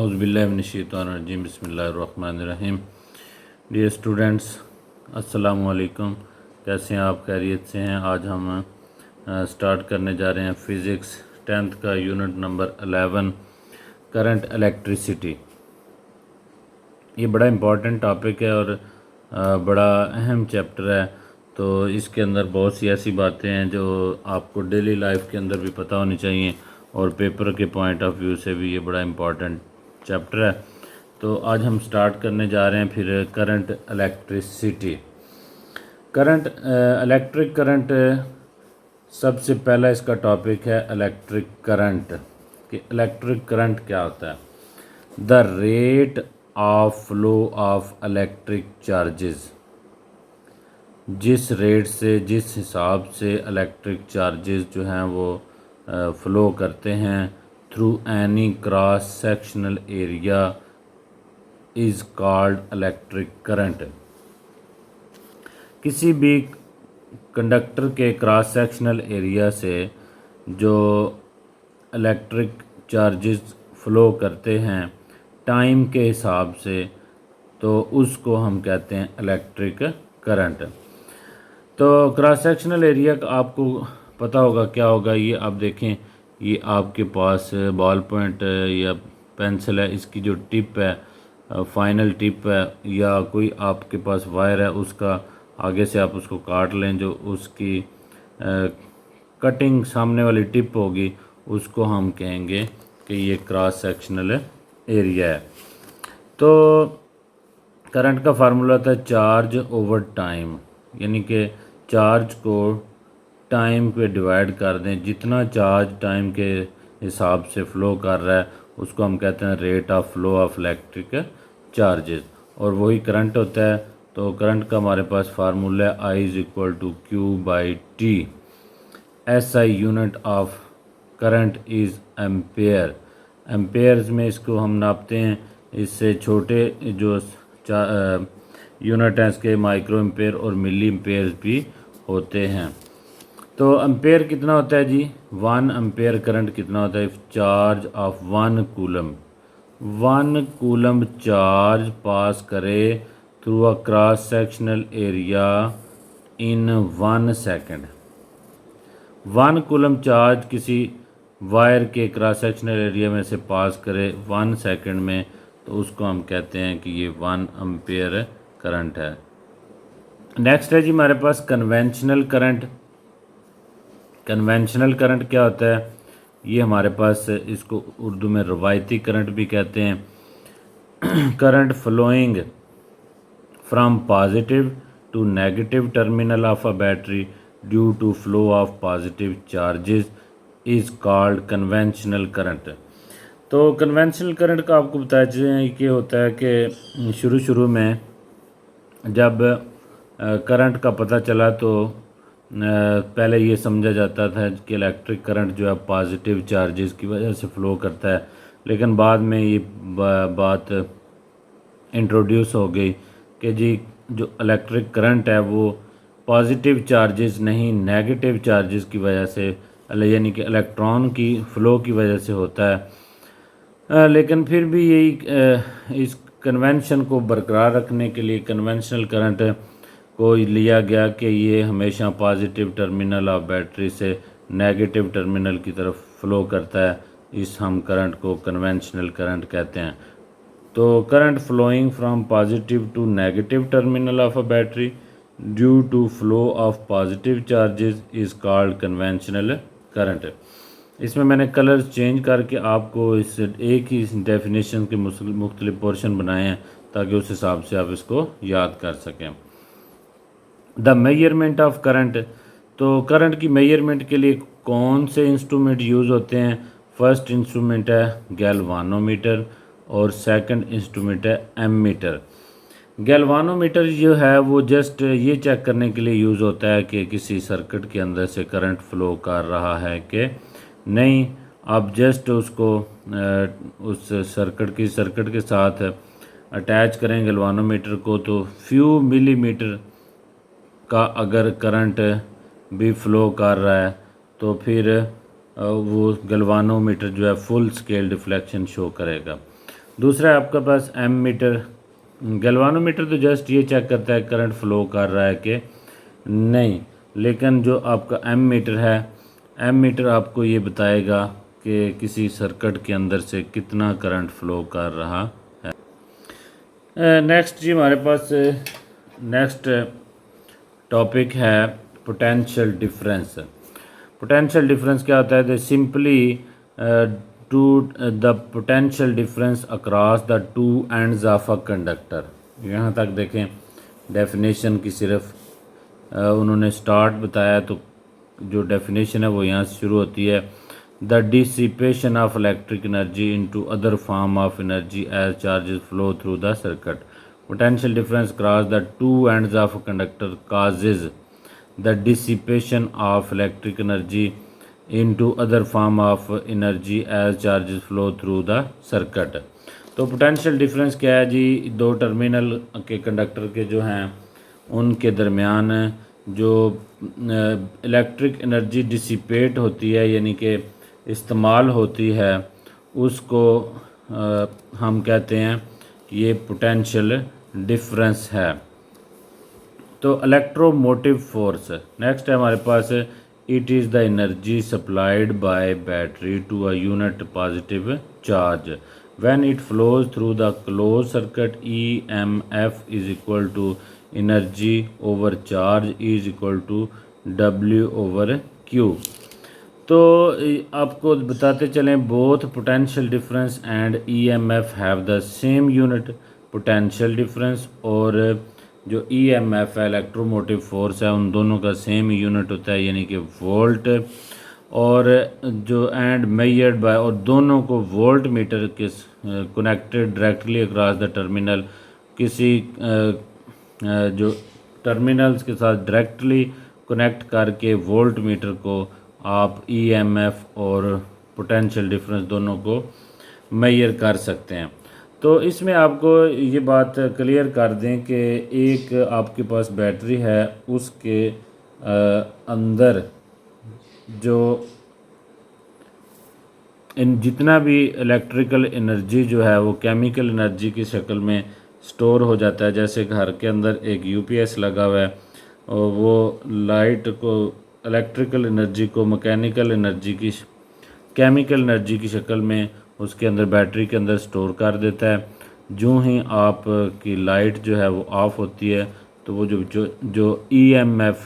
औज़ुबिल्लाहिमिनश्शैतानिर्रजीम बिस्मिल्लाहिर्रहमानिर्रहीम। Dear students, अस्सलामु अलैकुम। कैसे हैं आप? खैरियत से हैं? आज हम स्टार्ट करने जा रहे हैं फ़िज़िक्स 10th का यूनिट नंबर 11 करंट इलेक्ट्रिसिटी। ये बड़ा इम्पॉर्टेंट टॉपिक है और बड़ा अहम चैप्टर है। तो इसके अंदर बहुत सी ऐसी बातें हैं जो आपको डेली लाइफ के अंदर भी पता होनी चाहिए और पेपर के पॉइंट ऑफ व्यू से भी ये बड़ा इम्पॉर्टेंट चैप्टर है। तो आज हम स्टार्ट करने जा रहे हैं फिर current electricity. Current electric current सबसे पहला इसका टॉपिक है इलेक्ट्रिक करंट कि इलेक्ट्रिक करंट क्या होता है। The rate of flow of electric charges, जिस रेट से जिस हिसाब से इलेक्ट्रिक चार्जेस जो हैं वो फ़्लो करते हैं through any cross sectional area is called electric current. किसी भी कंडक्टर के क्रॉस सेक्शनल एरिया से जो इलेक्ट्रिक चार्जेस फ़्लो करते हैं टाइम के हिसाब से, तो उसको हम कहते हैं इलेक्ट्रिक करंट। तो क्रॉस सेक्शनल एरिया का आपको पता होगा क्या होगा। ये आप देखें, ये आपके पास बॉल पॉइंट या पेंसिल है, इसकी जो टिप है फाइनल टिप है, या कोई आपके पास वायर है, उसका आगे से आप उसको काट लें, जो उसकी कटिंग सामने वाली टिप होगी उसको हम कहेंगे कि ये क्रॉस सेक्शनल एरिया है। तो करंट का फार्मूला था चार्ज ओवर टाइम, यानी कि चार्ज को टाइम पे डिवाइड कर दें। जितना चार्ज टाइम के हिसाब से फ़्लो कर रहा है उसको हम कहते हैं rate of flow of electric charges, और वही करंट होता है। तो करंट का हमारे पास फार्मूला है I is equal to Q by T. SI unit of current is ampere. Amperes में इसको हम नापते हैं। इससे छोटे जो यूनिट हैं इसके माइक्रो एम्पेयर और मिली एम्पेयर भी होते हैं। तो एम्पेयर कितना होता है जी? 1 एम्पेयर करंट कितना होता है? Charge of 1 coulomb. 1 coulomb charge pass करे through a cross sectional area in 1 second. 1 coulomb charge किसी वायर के क्रॉस सेक्शनल एरिया में से पास करे 1 सेकेंड में, तो उसको हम कहते हैं कि ये 1 एम्पेयर करंट है। नेक्स्ट है जी हमारे पास कन्वेंशनल करंट। कन्वेंशनल करंट क्या होता है? ये हमारे पास, इसको उर्दू में रवायती करंट भी कहते हैं। Current flowing from positive to negative terminal of a battery due to flow of positive charges is called conventional current. तो कन्वेंशनल करंट का आपको बताया जाए कि होता है कि शुरू में जब करंट का पता चला तो पहले ये समझा जाता था कि इलेक्ट्रिक करंट जो है पॉजिटिव चार्जेस की वजह से फ़्लो करता है, लेकिन बाद में ये बात इंट्रोड्यूस हो गई कि जी जो इलेक्ट्रिक करंट है वो पॉजिटिव चार्जेस नहीं नेगेटिव चार्जेस की वजह से, यानी कि इलेक्ट्रॉन की फ़्लो की वजह से होता है। लेकिन फिर भी यही इस कन्वेंशन को बरकरार रखने के लिए कन्वेंशनल करंट को लिया गया कि ये हमेशा पॉजिटिव टर्मिनल ऑफ बैटरी से नेगेटिव टर्मिनल की तरफ फ़्लो करता है। इस हम करंट को कन्वेंशनल करंट कहते हैं। तो current flowing from positive to negative terminal of a battery due to flow of positive charges is called conventional current. इसमें मैंने कलर्स चेंज करके आपको इस एक ही डेफिनेशन के मुख्तलिफ पोर्शन बनाए हैं ताकि उस हिसाब से आप इसको याद कर सकें। The measurement of current. तो करंट की मेजरमेंट के लिए कौन से इंस्ट्रूमेंट यूज़ होते हैं? फर्स्ट इंस्ट्रूमेंट है गैल्वानोमीटर और सेकंड इंस्ट्रूमेंट है एमीटर। गैल्वानोमीटर जो है वो जस्ट ये चेक करने के लिए यूज़ होता है कि किसी सर्किट के अंदर से करंट फ़्लो कर रहा है कि नहीं। आप जस्ट उसको उस सर्किट के साथ अटैच करें गैल्वानोमीटर को, तो फ्यू मिलीमीटर का अगर करंट भी फ़्लो कर रहा है तो फिर वो गैल्वानोमीटर जो है फुल स्केल डिफ्लेक्शन शो करेगा। दूसरा है आपके पास एम मीटर। गैल्वानोमीटर तो जस्ट ये चेक करता है करंट फ्लो कर रहा है कि नहीं, लेकिन जो आपका एम मीटर है, एम मीटर आपको ये बताएगा कि किसी सर्किट के अंदर से कितना करंट फ्लो कर रहा है। नेक्स्ट जी हमारे पास नेक्स्ट टॉपिक है पोटेंशियल डिफरेंस। पोटेंशियल डिफरेंस क्या होता है? Simply to the potential difference across the two ends of a conductor. यहाँ तक देखें डेफिनेशन की सिर्फ उन्होंने स्टार्ट बताया, तो जो डेफिनेशन है वो यहाँ से शुरू होती है। The dissipation of electric energy into other form of energy as charges flow through the circuit. Potential difference cross the two ends of a conductor causes the dissipation of electric energy into other form of energy as charges flow through the circuit। तो potential difference क्या है जी? दो terminal के conductor के जो हैं उनके दरमियान जो इलेक्ट्रिक एनर्जी डिसिपेट होती है, यानी कि इस्तेमाल होती है, उसको हम कहते हैं कि ये पोटेंशियल डिफरेंस है। तो इलेक्ट्रोमोटिव फोर्स नेक्स्ट है हमारे पास। It is the energy supplied by battery to a unit positive charge when it flows through the closed circuit. EMF is equal to energy over charge is equal to W/Q। तो आपको बताते चलें both potential difference and EMF have the same unit potential difference, और जो EMF है electromotive force है उन दोनों का सेम यूनिट होता है, यानी कि वोल्ट। और जो एंड मेजर्ड बाय, और दोनों को वोल्ट मीटर के connected directly across the terminal. किसी जो टर्मिनल्स के साथ डायरेक्टली कनेक्ट करके वोल्ट मीटर को आप EMF और पोटेंशियल डिफरेंस दोनों को मेजर कर सकते हैं। तो इसमें आपको ये बात क्लियर कर दें कि एक आपके पास बैटरी है, उसके अंदर जो इन जितना भी इलेक्ट्रिकल एनर्जी जो है वो केमिकल एनर्जी की शक्ल में स्टोर हो जाता है। जैसे घर के अंदर एक UPS लगा हुआ है और वो लाइट को, इलेक्ट्रिकल एनर्जी को मैकेनिकल एनर्जी की, केमिकल एनर्जी की शक्ल में उसके अंदर बैटरी के अंदर स्टोर कर देता है। जो ही आप की लाइट जो है वो ऑफ होती है तो वो जो EMF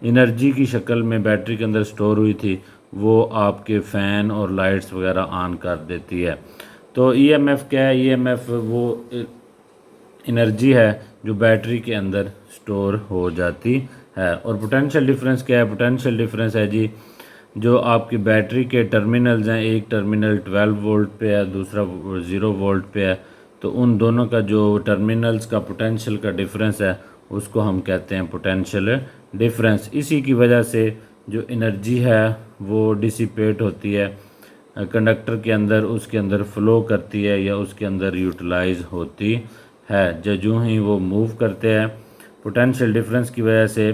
एनर्जी की शक्ल में बैटरी के अंदर स्टोर हुई थी वो आपके फ़ैन और लाइट्स वगैरह ऑन कर देती है। तो EMF क्या है? EMF वो एनर्जी है जो बैटरी के अंदर स्टोर हो जाती है। और पोटेंशियल डिफरेंस क्या है? पोटेंशियल डिफरेंस है जी जो आपकी बैटरी के टर्मिनल्स हैं, एक टर्मिनल 12 वोल्ट पे है, दूसरा 0 वोल्ट पे है, तो उन दोनों का जो टर्मिनल्स का पोटेंशियल का डिफरेंस है उसको हम कहते हैं पोटेंशियल डिफरेंस। इसी की वजह से जो एनर्जी है वो डिसिपेट होती है कंडक्टर के अंदर, उसके अंदर फ़्लो करती है या उसके अंदर यूटिलाइज होती है। जो ही वो मूव करते हैं पोटेंशियल डिफरेंस की वजह से,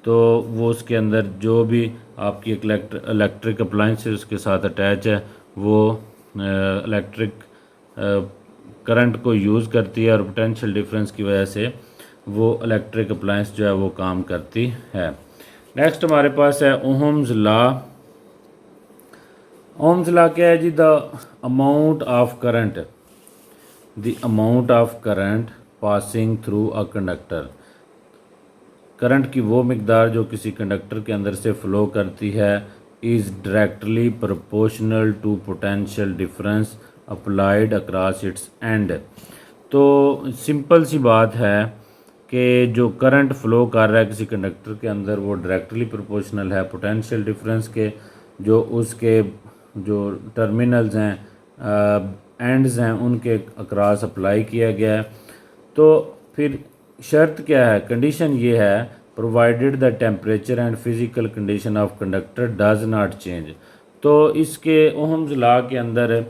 तो वो उसके अंदर जो भी आपकी इलेक्ट्रिक अप्लाइंस उसके साथ अटैच है वो इलेक्ट्रिक करंट को यूज़ करती है, और पोटेंशियल डिफरेंस की वजह से वो इलेक्ट्रिक अप्लाइंस जो है वो काम करती है। नेक्स्ट हमारे पास है ओहम्स लॉ। ओहम्स लॉ क्या है जी? The amount of current, the amount of current passing through a conductor. Current की वो मिकदार जो किसी कंडक्टर के अंदर से फ़्लो करती है is directly proportional to potential difference applied across its end. तो सिंपल सी बात है कि जो करंट फ़्लो कर रहा है किसी कंडक्टर के अंदर वो डायरेक्टली प्रोपोर्शनल है पोटेंशियल डिफरेंस के, जो उसके जो टर्मिनल्स हैं, एंड्स हैं, उनके अक्रॉस अप्लाई किया गया है। तो फिर शर्त क्या है? कंडीशन ये है provided the temperature and physical condition of conductor does not change. तो इसके ओहम्स लॉ के अंदर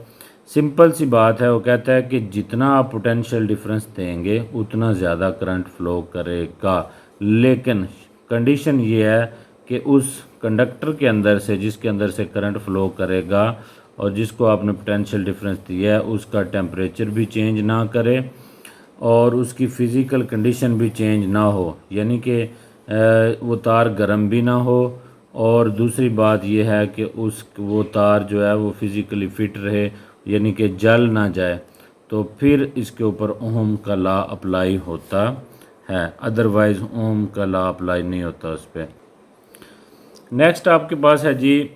सिंपल सी बात है, वो कहता है कि जितना आप पोटेंशियल डिफरेंस देंगे उतना ज़्यादा करंट फ़्लो करेगा, लेकिन कंडीशन ये है कि उस कंडक्टर के अंदर से जिसके अंदर से करंट फ़्लो करेगा और जिसको आपने पोटेंशियल डिफरेंस दिया है उसका टेम्परेचर भी चेंज ना करे और उसकी फ़िज़िकल कंडीशन भी चेंज ना हो, यानी कि वो तार गर्म भी ना हो, और दूसरी बात यह है कि वो तार जो है वो फ़िज़िकली फ़िट रहे, यानी कि जल ना जाए, तो फिर इसके ऊपर ओहम का लॉ अप्लाई होता है, अदरवाइज़ ओहम का लॉ अप्लाई नहीं होता उस पर। नेक्स्ट आपके पास है जी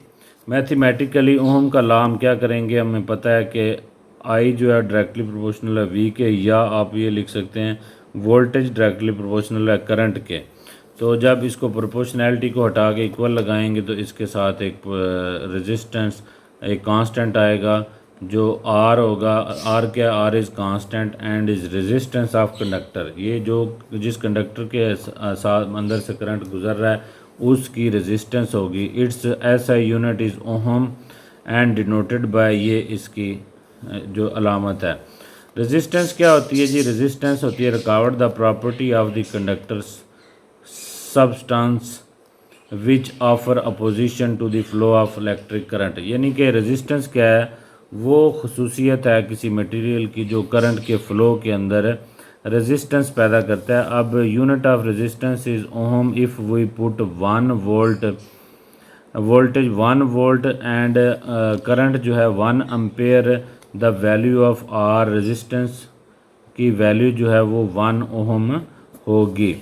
मैथमेटिकली ओहम का लॉ हम क्या करेंगे। हमें पता है कि आई जो है डायरेक्टली प्रोपोर्शनल है वी के, या आप ये लिख सकते हैं वोल्टेज डायरेक्टली प्रोपोर्शनल है करंट के। तो जब इसको प्रोपोर्शनैलिटी को हटा के इक्वल लगाएंगे तो इसके साथ एक रेजिस्टेंस एक कांस्टेंट आएगा जो आर होगा। आर क्या, R is constant and is resistance of conductor. ये जो जिस कंडक्टर के साथ अंदर से करंट गुजर रहा है उसकी रेजिस्टेंस होगी। It's SI unit is ohm and denoted by, ये इसकी जो अलामत है। रेजिस्टेंस क्या होती है जी, रेजिस्टेंस होती है record the property of the conductor's substance which offer opposition to the flow of electric current. यानी कि रेजिस्टेंस क्या है, वो खसूसियत है किसी मटेरियल की जो करंट के फ़्लो के अंदर रेजिस्टेंस पैदा करता है। अब unit of resistance is ohm if we put 1 volt voltage 1 volt and current जो है 1 ampere, the value of R resistance की वैल्यू जो है वो 1 ओहम होगी।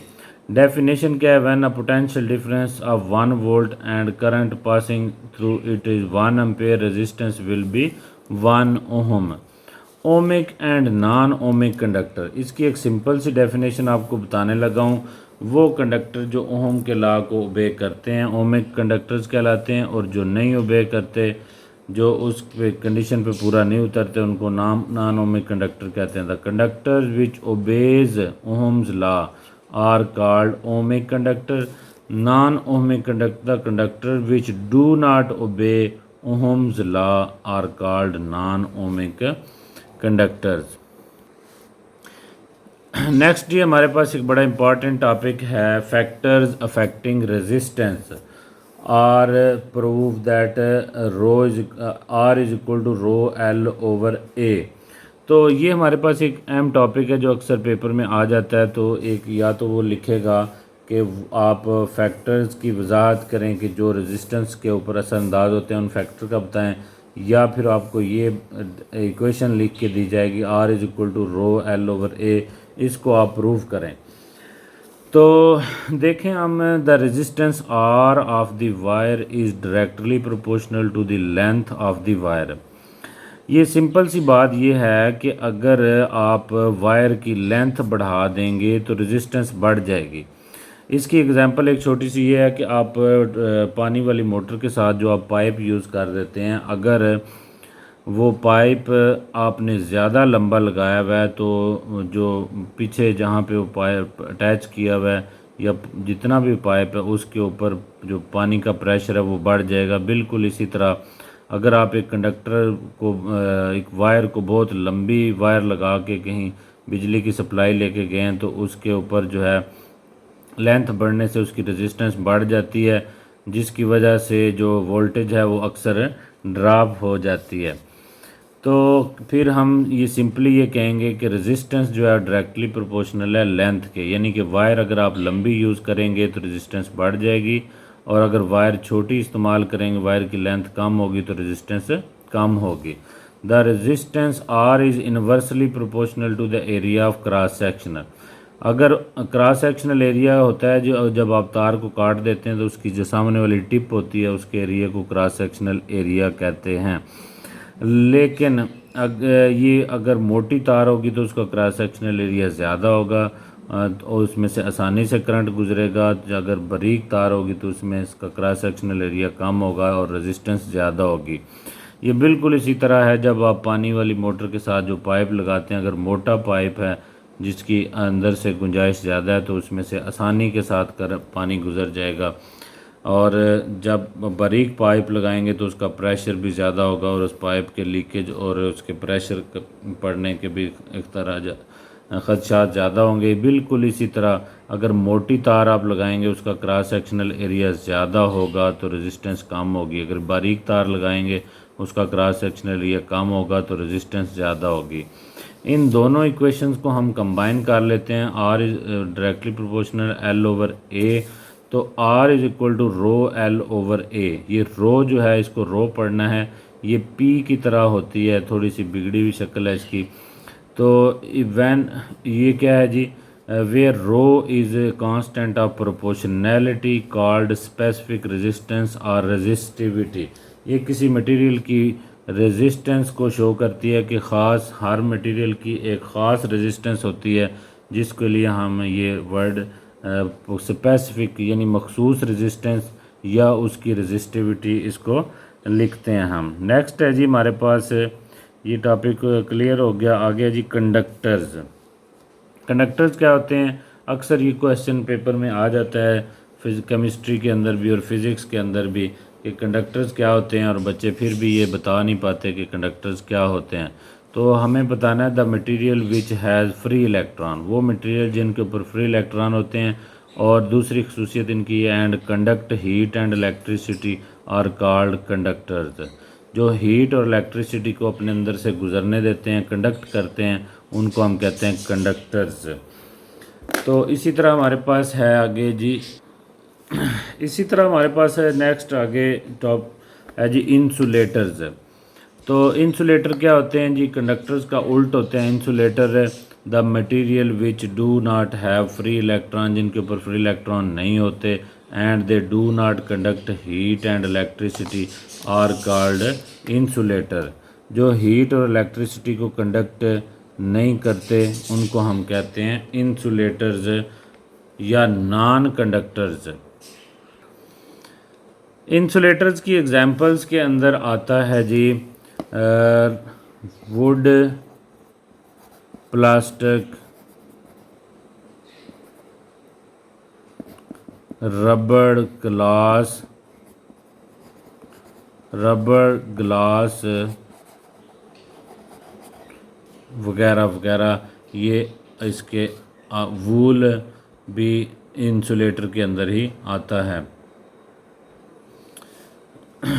डेफिनेशन क्या है, when a potential difference of 1 volt and current passing through it is 1 ampere, resistance will be 1 ohm. Ohmic and non ohmic conductor, इसकी एक सिंपल सी डेफिनेशन आपको बताने लगा हूँ। वो कंडक्टर जो ओहम के लॉ को ओबे करते हैं ओमिक कंडक्टर्स कहलाते हैं, और जो नहीं ओबे करते, जो उस पे कंडीशन पे पूरा नहीं उतरते, उनको नॉन ओमिक कंडक्टर कहते हैं। The conductors which obey Ohm's law are called ohmic conductor. Non ohmic conductor, conductor which do not obey Ohm's law are called non ohmic conductors. Next ये हमारे पास एक बड़ा इंपॉर्टेंट टॉपिक है, factors affecting resistance R prove that R is equal to rho L over A. तो ये हमारे पास एक अहम टॉपिक है जो अक्सर पेपर में आ जाता है। तो एक या तो वो लिखेगा कि आप फैक्टर्स की वजाहत करें कि जो रेजिस्टेंस के ऊपर असरअंदाज होते हैं उन फैक्टर का बताएं, या फिर आपको ये इक्वेशन लिख के दी जाएगी R is equal to rho L over A, इसको आप प्रूव करें। तो देखें हम, the resistance R of the wire is directly proportional to the length of the wire. ये सिंपल सी बात ये है कि अगर आप वायर की लेंथ बढ़ा देंगे तो रेजिस्टेंस बढ़ जाएगी। इसकी एग्जांपल एक छोटी सी ये है कि आप पानी वाली मोटर के साथ जो आप पाइप यूज़ कर देते हैं, अगर वो पाइप आपने ज़्यादा लंबा लगाया हुआ है तो जो पीछे जहाँ पे वो पाइप अटैच किया हुआ है या जितना भी पाइप है उसके ऊपर जो पानी का प्रेशर है वो बढ़ जाएगा। बिल्कुल इसी तरह अगर आप एक कंडक्टर को एक वायर को बहुत लंबी वायर लगा के कहीं बिजली की सप्लाई लेके गए हैं तो उसके ऊपर जो है लेंथ बढ़ने से उसकी रेजिस्टेंस बढ़ जाती है, जिसकी वजह से जो वोल्टेज है वो अक्सर ड्रॉप हो जाती है। तो फिर हम ये सिंपली ये कहेंगे कि रेजिस्टेंस जो है डायरेक्टली प्रोपोर्शनल है लेंथ के, यानी कि वायर अगर आप लंबी यूज़ करेंगे तो रेजिस्टेंस बढ़ जाएगी, और अगर वायर छोटी इस्तेमाल करेंगे, वायर की लेंथ कम होगी तो रेजिस्टेंस कम होगी। The resistance R is inversely proportional to the area of cross sectional. अगर क्रॉस सेक्शनल एरिया होता है जो जब आप तार को काट देते हैं तो उसकी जो सामने वाली टिप होती है उसके एरिया को क्रॉस सेक्शनल एरिया कहते हैं। लेकिन अगर मोटी तार होगी तो उसका क्रॉस सेक्शनल एरिया ज़्यादा होगा और उसमें से आसानी से करंट गुजरेगा। अगर बारीक तार होगी तो उसमें इसका क्रॉस सेक्शनल एरिया कम होगा और रेजिस्टेंस ज़्यादा होगी। ये बिल्कुल इसी तरह है जब आप पानी वाली मोटर के साथ जो पाइप लगाते हैं, अगर मोटा पाइप है जिसकी अंदर से गुंजाइश ज़्यादा है तो उसमें से आसानी के साथ पानी गुजर जाएगा, और जब बारीक पाइप लगाएंगे तो उसका प्रेशर भी ज़्यादा होगा और उस पाइप के लीकेज और उसके प्रेशर पड़ने के भी एक तरह ख़दशात ज़्यादा होंगे। बिल्कुल इसी तरह अगर मोटी तार आप लगाएंगे उसका क्रॉस सेक्शनल एरिया ज़्यादा होगा तो रेजिस्टेंस कम होगी, अगर बारीक तार लगाएंगे उसका क्रॉस सेक्शनल एरिया कम होगा तो रेजिस्टेंस ज़्यादा होगी। इन दोनों इक्वेशंस को हम कंबाइन कर लेते हैं। R is directly proportional L over A, तो R is equal to rho L over A. ये रो जो है इसको रो पढ़ना है, ये पी की तरह होती है, थोड़ी सी बिगड़ी हुई शक्ल है इसकी। तो वैन ये क्या है जी, where rho is a constant of proportionality called specific resistance or resistivity. ये किसी मटेरियल की रेजिस्टेंस को शो करती है कि ख़ास हर मटेरियल की एक ख़ास रेजिस्टेंस होती है, जिसके लिए हम ये वर्ड स्पेसिफिक यानी मखसूस रेजिस्टेंस या उसकी रेजिस्टिविटी इसको लिखते हैं हम। नेक्स्ट है जी हमारे पास, ये टॉपिक क्लियर हो गया। आगे जी कंडक्टर्स। कंडक्टर्स क्या होते हैं? अक्सर ये क्वेश्चन पेपर में आ जाता है, केमिस्ट्री के अंदर भी और फिज़िक्स के अंदर भी, कि कंडक्टर्स क्या होते हैं, और बच्चे फिर भी ये बता नहीं पाते कि कंडक्टर्स क्या होते हैं। तो हमें बताना है the material which has free electron, वो मटेरियल जिनके ऊपर फ्री इलेक्ट्रॉन होते हैं। और दूसरी खसूसियत इनकी है and conduct heat and electricity are called conductors. जो हीट और इलेक्ट्रिसिटी को अपने अंदर से गुजरने देते हैं, कंडक्ट करते हैं, उनको हम कहते हैं कंडक्टर्स। तो इसी तरह हमारे पास है आगे जी, इसी तरह हमारे पास है नेक्स्ट आगे टॉप है जी इंसुलेटर्स। तो इंसुलेटर क्या होते हैं जी? कंडक्टर्स का उल्ट होते हैं insulator. The material which do not have free electron, जिनके ऊपर फ्री इलेक्ट्रॉन नहीं होते, and they do not conduct heat and electricity are called insulator. जो हीट और इलेक्ट्रिसिटी को कंडक्ट नहीं करते उनको हम कहते हैं इंसुलेटर्स या नॉन कंडक्टर्स। इंसुलेटर्स की एग्जांपल्स के अंदर आता है जी वुड, प्लास्टिक, रबड़ ग्लास वगैरह वगैरह। ये इसके वूल भी इंसुलेटर के अंदर ही आता है।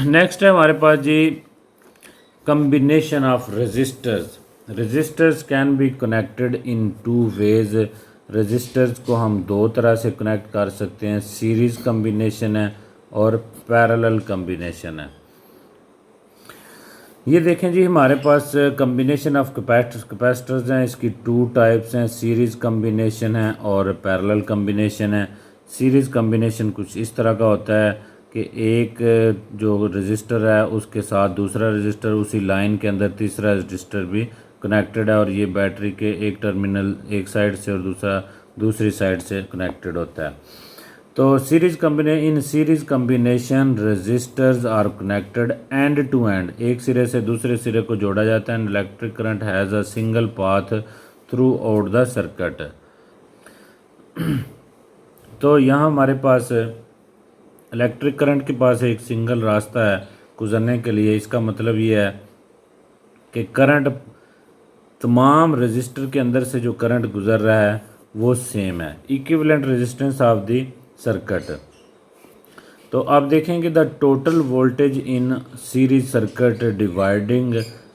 नेक्स्ट है हमारे पास जी combination of resistors. Resistors can be connected in two ways. Resistors को हम दो तरह से कनेक्ट कर सकते हैं, सीरीज़ कम्बिनेशन है और पैरेलल कम्बिनेशन है। ये देखें जी हमारे पास कम्बिनेशन ऑफ कैपेसिटर्स हैं, इसकी टू टाइप्स हैं, सीरीज़ कम्बिनेशन है और पैरेलल कम्बिनेशन है। सीरीज़ कम्बिनेशन कुछ इस तरह का होता है कि एक जो रजिस्टर है उसके साथ दूसरा रजिस्टर, उसी लाइन के अंदर तीसरा रजिस्टर भी कनेक्टेड है, और ये बैटरी के एक टर्मिनल एक साइड से और दूसरा दूसरी साइड से कनेक्टेड होता है। तो in series combination resistors are connected end to end, एक सिरे से दूसरे सिरे को जोड़ा जाता है। And electric current has a single path throughout the circuit. तो यहाँ हमारे पास इलेक्ट्रिक करंट के पास एक सिंगल रास्ता है गुजरने के लिए। इसका मतलब ये है कि करंट तमाम रजिस्टर के अंदर से जो करंट गुजर रहा है वो सेम है, equivalent resistance of the circuit. तो आप देखेंगे the total voltage in series circuit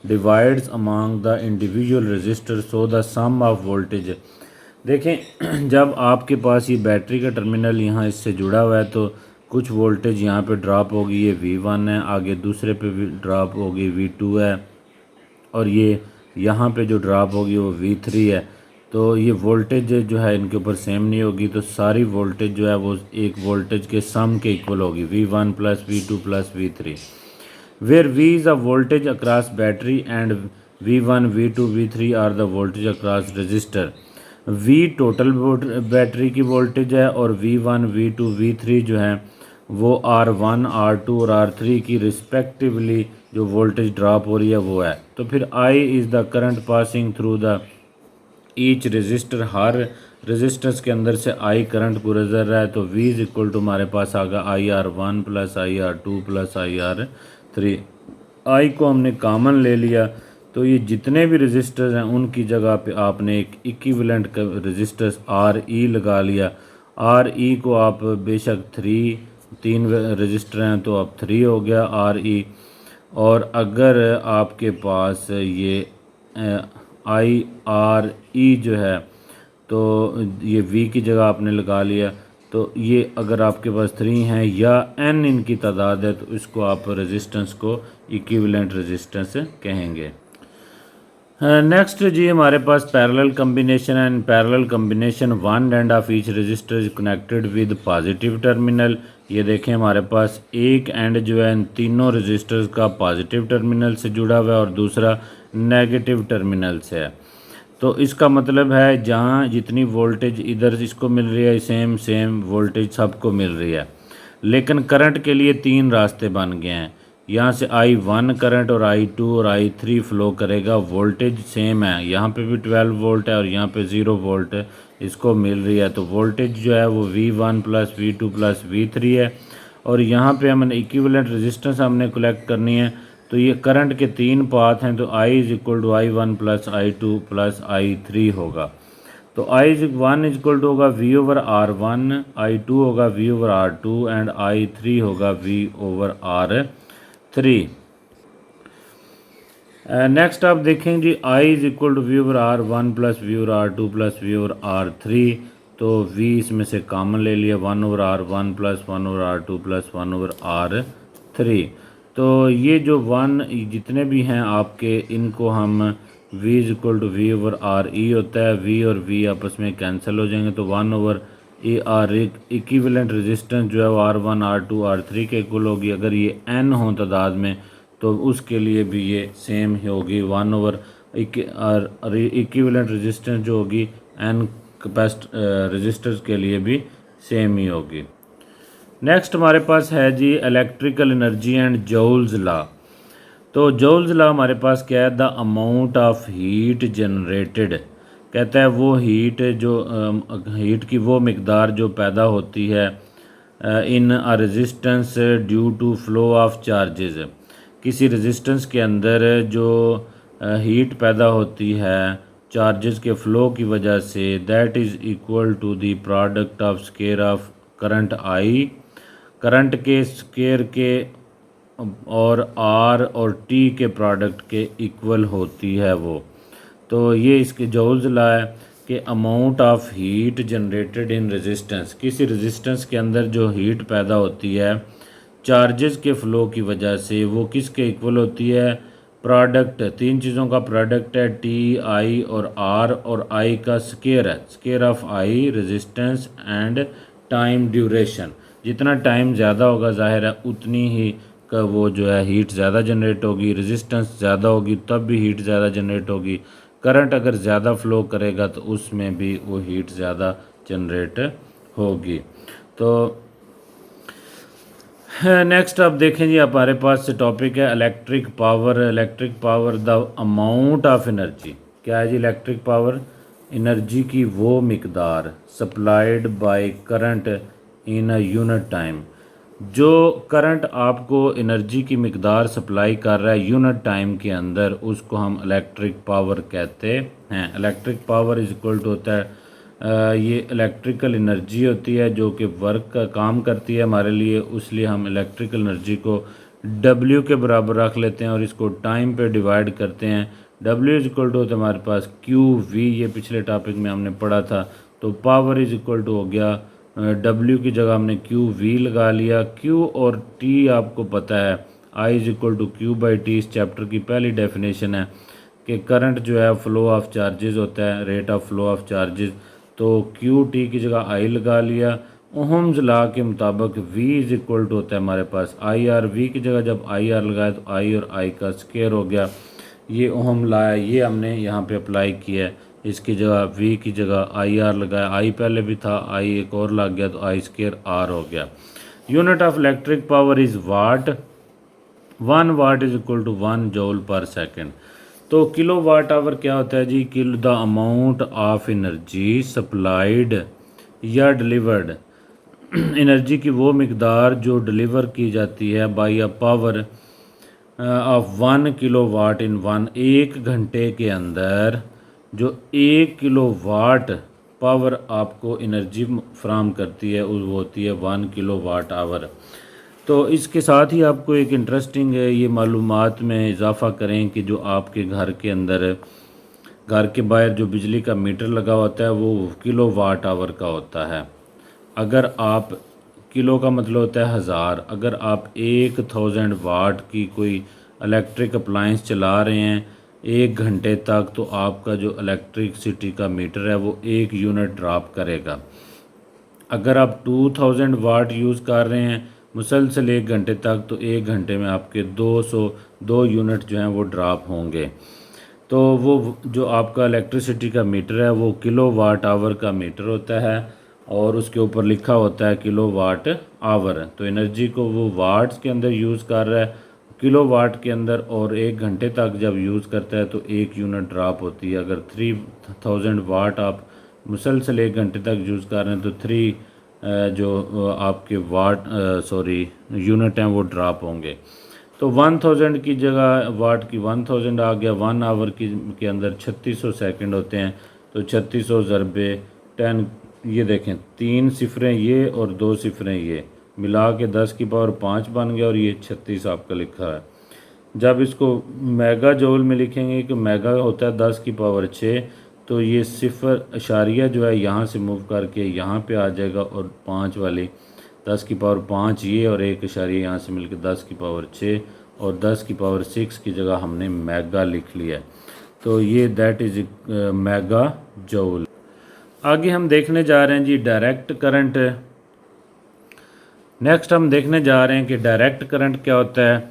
divides among the individual resistor, so the sum of voltage. देखें जब आपके पास ये बैटरी का टर्मिनल यहाँ इससे जुड़ा हुआ है तो कुछ वोल्टेज यहाँ पे ड्रॉप होगी, ये V1 है, आगे दूसरे पे भी ड्रॉप होगी V2 है, और ये यहाँ पे जो ड्रॉप होगी वो V3 है। तो ये वोल्टेज जो है इनके ऊपर सेम नहीं होगी, तो सारी वोल्टेज जो है वो एक वोल्टेज के सम के इक्वल होगी, V1 plus V2 plus V3, where V is a voltage across battery and V1 V2 V3 are the voltage across resistor. V total battery की वोल्टेज है और V1 V2 V3 जो है वो R1 R2 और R3 की respectively जो voltage drop हो रही है वो है। तो फिर I is the current passing through the each resistor, हर रजिस्टर्स के अंदर से I करंट गुजर रहा है। तो V इज इक्वल टू हमारे पास आ गया IR1 plus IR2 plus IR3। I को हमने कॉमन ले लिया, तो ये जितने भी रजिस्टर्स हैं उनकी जगह पे आपने एक इक्विवेलेंट रजिस्टर्स RE लगा लिया। RE को आप बेशक तीन रजिस्टर हैं तो अब 3 हो गया RE। और अगर आपके पास ये आई आर ई जो है तो ये वी की जगह आपने लगा लिया, तो ये अगर आपके पास 3 हैं या n इनकी तादाद है तो इसको आप रेजिस्टेंस को इक्विवेलेंट रेजिस्टेंस कहेंगे। नेक्स्ट जी हमारे पास parallel combination and parallel combination one end of each resistor is connected with positive terminal. ये देखें हमारे पास एक एंड जो है इन तीनों रजिस्टर्स का पॉजिटिव टर्मिनल से जुड़ा हुआ है और दूसरा नेगेटिव टर्मिनल से है। तो इसका मतलब है जहाँ जितनी वोल्टेज इधर इसको मिल रही है सेम सेम वोल्टेज सबको मिल रही है, लेकिन करंट के लिए 3 रास्ते बन गए हैं। यहाँ से I1 करंट और I2 और I3 फ्लो करेगा, वोल्टेज सेम है, यहाँ पे भी 12 वोल्ट है और यहाँ पे 0 वोल्ट इसको मिल रही है। तो वोल्टेज जो है वो V1 plus V2 plus V3 है और यहाँ पे हमने इक्विवेलेंट रेजिस्टेंस हमने कलेक्ट करनी है। तो ये करंट के 3 पाथ हैं, तो I is equal to I1 plus I2 plus I3 होगा। तो I1 इज इक्वल टू होगा V ओवर R1, I2 होगा V over R2 and I3 होगा V ओवर R3। नेक्स्ट आप देखें जी I is equal to V over R1 plus V over R2 plus V over R3। तो V इसमें से common ले लिया, 1 over R1 plus 1 over R2 plus 1 over R3। तो ये जो 1 जितने भी हैं आपके इनको हम V is equal to V over RE होता है, V और V आपस में कैंसिल हो जाएंगे तो 1 over A R equivalent resistance जो है वो R1 R2 R3 के इक्वल होगी। अगर ये N हो तादाद में तो उसके लिए भी ये सेम ही होगी, 1 ओवर इक्विवेलेंट रेजिस्टेंस जो होगी N रेजिस्टर्स के लिए भी सेम ही होगी। नेक्स्ट हमारे पास है जी electrical energy and Joule's law. तो जूल्स लॉ हमारे पास क्या है, the amount of heat generated, कहता है वो हीट जो हीट की वो मिकदार जो पैदा होती है in a resistance due to flow of charges, किसी रेजिस्टेंस के अंदर जो हीट पैदा होती है चार्जेस के फ़्लो की वजह से, that is equal to the product of square of current I, current के स्केयर के और R और T के प्रोडक्ट के इक्वल होती है वो। तो ये इसके जूल्स लॉ है कि amount of heat generated in resistance, किसी रेजिस्टेंस के अंदर जो हीट पैदा होती है चार्जेस के फ़्लो की वजह से वो किसके इक्वल होती है, प्रोडक्ट 3 चीज़ों का प्रोडक्ट है T I और R और I का स्केयर है, square of I resistance and time duration. जितना टाइम ज़्यादा होगा ज़ाहिर है उतनी ही का वो जो है हीट ज़्यादा जनरेट होगी, रेजिस्टेंस ज़्यादा होगी तब भी हीट ज़्यादा जनरेट होगी, करंट अगर ज़्यादा फ़्लो करेगा तो उसमें भी वो हीट ज़्यादा जनरेट होगी। तो नेक्स्ट आप देखें जी हमारे पास टॉपिक है electric power. Electric power the amount of energy, क्या है जी इलेक्ट्रिक पावर, एनर्जी की वो मिकदार supplied by current in a unit time, जो करंट आपको एनर्जी की मिकदार सप्लाई कर रहा है यूनिट टाइम के अंदर उसको हम इलेक्ट्रिक पावर कहते हैं। Electric power is equal to होता है ये इलेक्ट्रिकल एनर्जी होती है जो कि वर्क का काम करती है हमारे लिए, इसलिए हम इलेक्ट्रिकल एनर्जी को W के बराबर रख लेते हैं और इसको टाइम पे डिवाइड करते हैं। W इज इक्वल टू होता है हमारे पास QV, ये पिछले टॉपिक में हमने पढ़ा था। तो पावर इज इक्वल टू हो गया W की जगह हमने QV लगा लिया। Q और T आपको पता है I is equal to Q/T, इस चैप्टर की पहली डेफिनेशन है कि करंट जो है फ्लो ऑफ चार्जेस होता है, rate of flow of charges. तो QT की जगह I लगा लिया। ओहम्स लॉ के मुताबिक V इज इक्वल टू होता है हमारे पास IR, V की जगह जब IR लगाया तो I और I का स्केयर हो गया। ये ओहम लॉ है, ये हमने यहाँ पे अप्लाई किया है। इसकी जगह V की जगह IR लगाया, I पहले भी था, I एक और लग गया तो I स्केयर R हो गया। Unit of electric power is watt, 1 watt is equal to 1 joule per second. तो किलो वाट आवर क्या होता है जी, kilo the amount of energy supplied या डिलीवर्ड, एनर्जी की वो मिकदार जो डिलीवर की जाती है by a power of 1 kilo watt in 1, 1 घंटे के अंदर जो 1 किलो वाट पावर आपको एनर्जी फ्राहम करती है वो होती है 1 किलो वाट आवर। तो इसके साथ ही आपको एक इंटरेस्टिंग ये मालूमात में इजाफ़ा करें कि जो आपके घर के अंदर, घर के बाहर जो बिजली का मीटर लगा होता है वो किलो वाट आवर का होता है। अगर आप, किलो का मतलब होता है हज़ार, अगर आप 1000 वाट की कोई इलेक्ट्रिक अप्लाइंस चला रहे हैं 1 घंटे तक, तो आपका जो इलेक्ट्रिसिटी का मीटर है वो 1 यूनिट ड्रॉप करेगा। अगर आप 2000 वाट यूज़ कर रहे हैं मुसलसल 1 घंटे तक, तो 1 घंटे में आपके 202 यूनिट जो हैं वो ड्रॉप होंगे। तो वो जो आपका इलेक्ट्रिसिटी का मीटर है वो किलो वाट आवर का मीटर होता है और उसके ऊपर लिखा होता है किलो वाट आवर। तो एनर्जी को वो वाट्स के अंदर यूज़ कर रहा है, किलो वाट के अंदर, और 1 घंटे तक जब यूज़ करता है तो 1 यूनिट ड्रॉप होती है। अगर 3000 वाट आप मुसलसल 1 घंटे तक यूज़ कर रहे हैं तो 3 जो आपके वाट यूनिट हैं वो ड्रॉप होंगे। तो 1000 की जगह वाट की 1000 आ गया। 1 आवर की के अंदर 3600 सेकंड होते हैं, तो 3600 ज़रबे 10, ये देखें 3 सिफरें ये और 2 सिफरें ये मिला के 10 की पावर 5 बन गया और ये 36 आपका लिखा है। जब इसको मेगा जूल में लिखेंगे कि मेगा होता है 10 की पावर 6, तो ये सिफर इशारिया जो है यहाँ से मूव करके यहाँ पे आ जाएगा और 5 वाली 10 की पावर 5 ये और 1 इशारिया यहाँ से मिलकर 10 की पावर 6 और 10 की पावर 6 की जगह हमने मेगा लिख लिया है। तो ये दैट इज़ मेगा जूल। आगे हम देखने जा रहे हैं जी डायरेक्ट करंट। नेक्स्ट हम देखने जा रहे हैं कि डायरेक्ट करंट क्या होता है।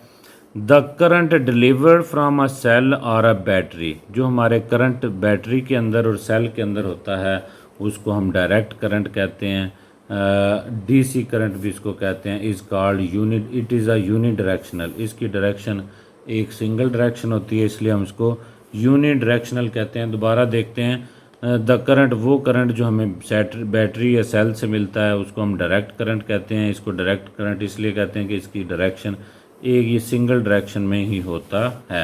The current delivered from a cell or a battery, जो हमारे करंट बैटरी के अंदर और सेल के अंदर होता है उसको हम डायरेक्ट करंट कहते हैं। डीसी करंट भी इसको कहते हैं। Is called unit, it is a unidirectional. इसकी डायरेक्शन एक सिंगल डायरेक्शन होती है, इसलिए हम इसको यूनि डायरेक्शनल कहते हैं। दोबारा देखते हैं, द करंट, वो करंट जो हमें बैटरी या सेल से मिलता है उसको हम डायरेक्ट करंट कहते हैं। इसको डायरेक्ट करंट इसलिए कहते हैं कि इसकी डायरेक्शन एक ये सिंगल डायरेक्शन में ही होता है।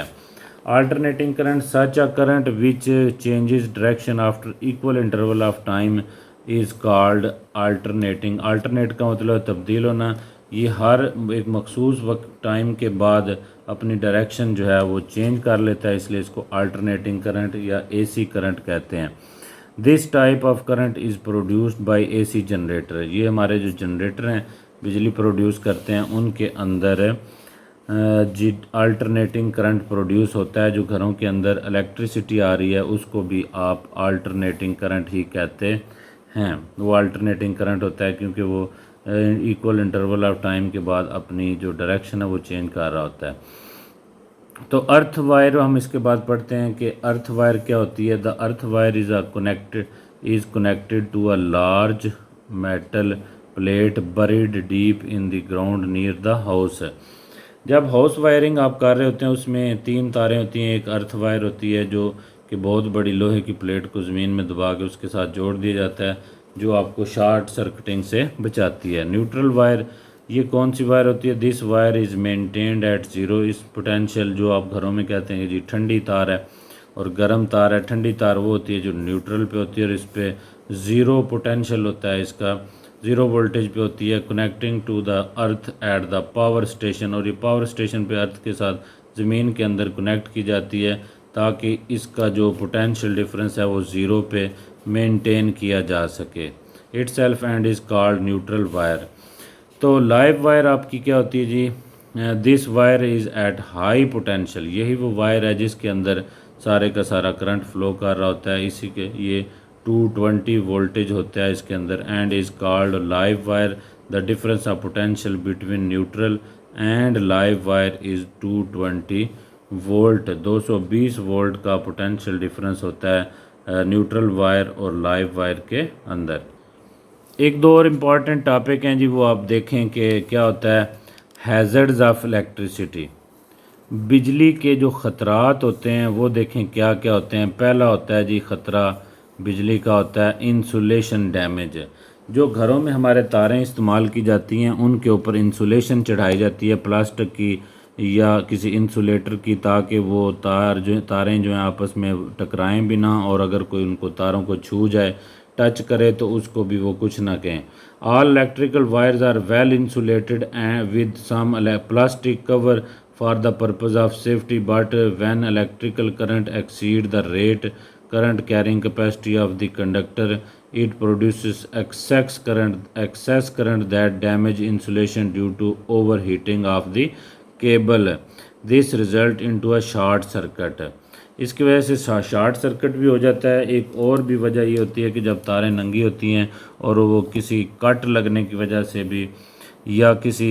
Alternating current, such a current which changes direction after equal interval of time is called alternating. Alternate का मतलब तब्दील होना, ये हर एक मखसूस वक्त टाइम के बाद अपनी डायरेक्शन जो है वो चेंज कर लेता है, इसलिए इसको अल्टरनेटिंग करंट या एसी करंट कहते हैं। This type of current is produced by AC generator. ये हमारे जो जनरेटर हैं बिजली प्रोड्यूस करते हैं उनके अंदर जी अल्टरनेटिंग करंट प्रोड्यूस होता है। जो घरों के अंदर इलेक्ट्रिसिटी आ रही है उसको भी आप अल्टरनेटिंग करंट ही कहते हैं। वो अल्टरनेटिंग करंट होता है क्योंकि वो इक्वल इंटरवल ऑफ टाइम के बाद अपनी जो डायरेक्शन है वो चेंज कर रहा होता है। तो अर्थ वायर हम इसके बाद पढ़ते हैं कि अर्थ वायर क्या होती है। The earth wire is connected to a large metal plate buried deep in the ground near the house. जब हाउस वायरिंग आप कर रहे होते हैं उसमें 3 तारें होती हैं। एक अर्थ वायर होती है जो कि बहुत बड़ी लोहे की प्लेट को ज़मीन में दबा के उसके साथ जोड़ दिया जाता है, जो आपको शॉर्ट सर्किटिंग से बचाती है। न्यूट्रल वायर, ये कौन सी वायर होती है। This wire is maintained eight zero. इस पोटेंशियल, जो आप घरों में कहते हैं कि जी ठंडी तार है और गर्म तार है, ठंडी तार वो होती है जो न्यूट्रल पे होती है और इस पर ज़ीरो पोटेंशियल होता है, इसका 0 वोल्टेज पे होती है। Connecting to the earth at the power station, और ये पावर स्टेशन पे अर्थ के साथ ज़मीन के अंदर कनेक्ट की जाती है ताकि इसका जो पोटेंशियल डिफरेंस है वो 0 पे मेंटेन किया जा सके। Itself end is called neutral wire. तो लाइव वायर आपकी क्या होती है जी। This wire is at high potential. यही वो वायर है जिसके अंदर सारे का सारा करंट फ्लो कर रहा होता है। इसी के ये 220 वोल्टेज होता है इसके अंदर। And is called live wire. The difference of potential between neutral and live wire is 220 volt. 220 volt का पोटेंशियल डिफरेंस होता है न्यूट्रल वायर और लाइव वायर के अंदर। एक दो और इम्पॉर्टेंट टॉपिक हैं जी, वो आप देखें कि क्या होता है। हैज़र्ड्स ऑफ इलेक्ट्रिसिटी, बिजली के जो ख़तरात होते हैं वो देखें क्या क्या होते हैं। पहला होता है जी ख़तरा बिजली का होता है इंसुलेशन डैमेज। जो घरों में हमारे तारें इस्तेमाल की जाती हैं उनके ऊपर इंसुलेशन चढ़ाई जाती है प्लास्टिक की या किसी इंसुलेटर की, ताकि वो तारें जो हैं आपस में टकराएं भी ना, और अगर कोई उनको तारों को छू जाए टच करे तो उसको भी वो कुछ ना कहें। All electrical wires are well insulated and with some plastic cover for the purpose of safety, but when electrical current exceed the rate current carrying capacity of the conductor, it produces excess current that damage insulation due to overheating of the cable. This result into a short circuit. इसकी वजह से short circuit भी हो जाता है। एक और भी वजह ये होती है कि जब तारें नंगी होती हैं और वो किसी कट लगने की वजह से भी या किसी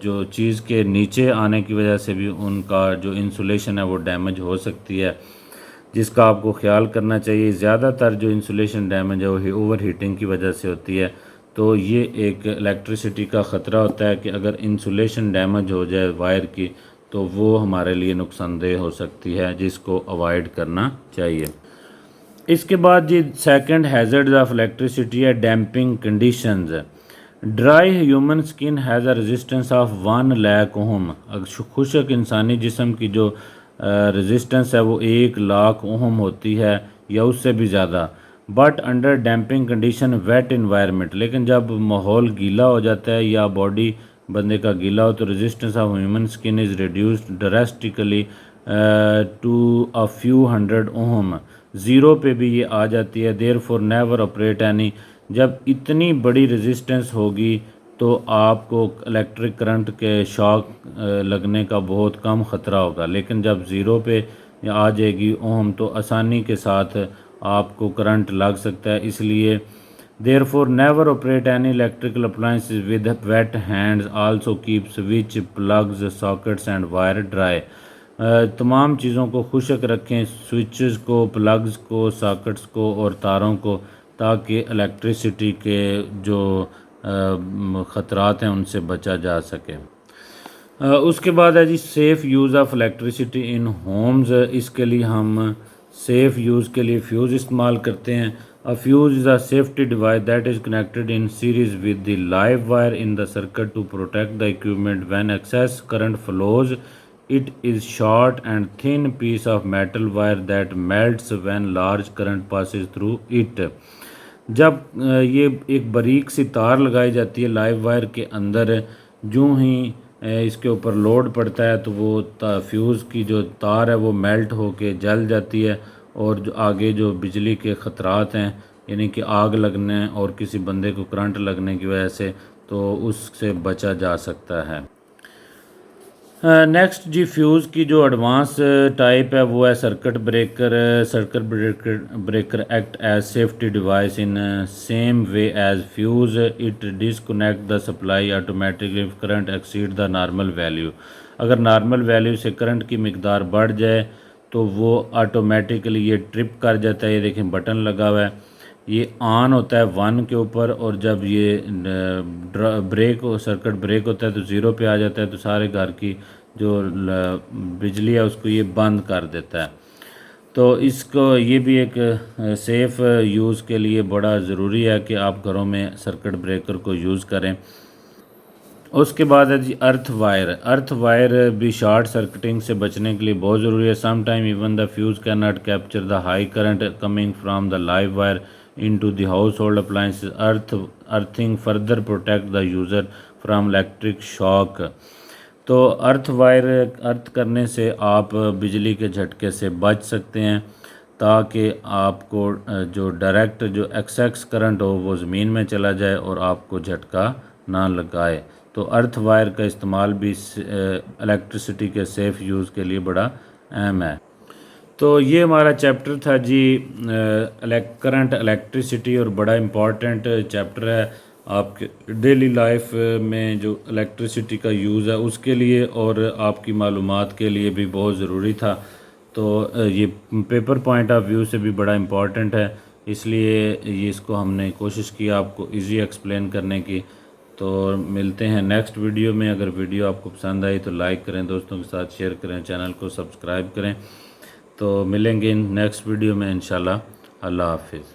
जो चीज़ के नीचे आने की वजह से भी उनका जो इंसुलेशन है वो डैमेज हो सकती है, जिसका आपको ख्याल करना चाहिए। ज़्यादातर जो इंसुलेशन डैमेज है वो ओवर हीटिंग की वजह से होती है। तो ये एक इलेक्ट्रिसिटी का ख़तरा होता है कि अगर इंसुलेशन डैमेज हो जाए वायर की तो वो हमारे लिए नुकसानदेह हो सकती है, जिसको अवॉइड करना चाहिए। इसके बाद जी सेकंड हैज़र्ड्स ऑफ इलेक्ट्रिसिटी है damping conditions. Dry human skin has a resistance of 1 lakh ohm. खुशक इंसानी जिस्म की जो रेजिस्टेंस है वो 1 लाख ओहम होती है या उससे भी ज़्यादा। But under damping condition wet environment, लेकिन जब माहौल गीला हो जाता है या बॉडी बंदे का गीला हो तो resistance of human skin is reduced drastically to a few hundred ohm. Zero पे भी ये आ जाती है। Therefore never operate any. जब इतनी बड़ी रेजिस्टेंस होगी तो आपको इलेक्ट्रिक करंट के शॉक लगने का बहुत कम ख़तरा होगा, लेकिन जब ज़ीरो पे आ जाएगी ओम तो आसानी के साथ आपको करंट लग सकता है। इसलिए therefore never operate any electrical appliances with weight hands, also keep switch plugs sockets and wire dry. तमाम चीज़ों को खुशक रखें, स्विचेस को, प्लग्स को, सॉकेट्स को और तारों को, ताकि इलेक्ट्रिसिटी के जो ख़तरात हैं उनसे बचा जा सके। उसके बाद है जी safe use of electricity in homes. इसके लिए हम सेफ़ यूज़ के लिए फ्यूज़ इस्तेमाल करते हैं। A fuse is a safety device that is connected in series with the live wire in the circuit to protect the equipment when excess current flows. It is short and thin piece of metal wire that melts when large current passes through it. जब ये एक बारीक सी तार लगाई जाती है live wire के अंदर, जो ही इसके ऊपर लोड पड़ता है तो वो फ्यूज़ की जो तार है वो मेल्ट होके जल जाती है और जो आगे जो बिजली के ख़तरात हैं यानी कि आग लगने और किसी बंदे को करंट लगने की वजह से तो उससे बचा जा सकता है। नेक्स्ट जी फ्यूज़ की जो एडवांस टाइप है वो है circuit breaker. Circuit breaker act as safety device in same way as fuse. It disconnect the supply automatically if current exceed the normal value. अगर नॉर्मल वैल्यू से करंट की मिकदार बढ़ जाए तो वो ऑटोमेटिकली ये ट्रिप कर जाता है। ये देखें बटन लगा हुआ है, ये ऑन होता है 1 के ऊपर और जब ये ब्रेक सर्किट ब्रेक होता है तो 0 पे आ जाता है तो सारे घर की जो बिजली है उसको ये बंद कर देता है। तो इसको ये भी एक सेफ़ यूज़ के लिए बड़ा ज़रूरी है कि आप घरों में सर्किट ब्रेकर को यूज़ करें। उसके बाद है जी अर्थ वायर। अर्थ वायर भी शॉर्ट सर्किटिंग से बचने के लिए बहुत ज़रूरी है। Some time even the fuse can not capture the high current coming from the live wire into the household appliances. Earthing further protect the user from electric shock. तो अर्थ wire अर्थ करने से आप बिजली के झटके से बच सकते हैं ताकि आपको जो डायरेक्ट जो एक्सेस करंट हो वो ज़मीन में चला जाए और आपको झटका ना लगाए। तो अर्थ वायर का इस्तेमाल भी इलेक्ट्रिसिटी के सेफ़ यूज़ के लिए बड़ा अहम है। तो ये हमारा चैप्टर था जी करंट इलेक्ट्रिसिटी, और बड़ा इम्पॉर्टेंट चैप्टर है आपके डेली लाइफ में जो इलेक्ट्रिसिटी का यूज़ है उसके लिए और आपकी मालूमात के लिए भी बहुत ज़रूरी था। तो ये पेपर पॉइंट ऑफ व्यू से भी बड़ा इम्पॉर्टेंट है, इसलिए ये इसको हमने कोशिश की आपको इजी एक्सप्लेन करने की। तो मिलते हैं नेक्स्ट वीडियो में। अगर वीडियो आपको पसंद आई तो लाइक करें, दोस्तों के साथ शेयर करें, चैनल को सब्सक्राइब करें। तो मिलेंगे नेक्स्ट वीडियो में इंशाल्लाह। अल्लाह हाफिज़।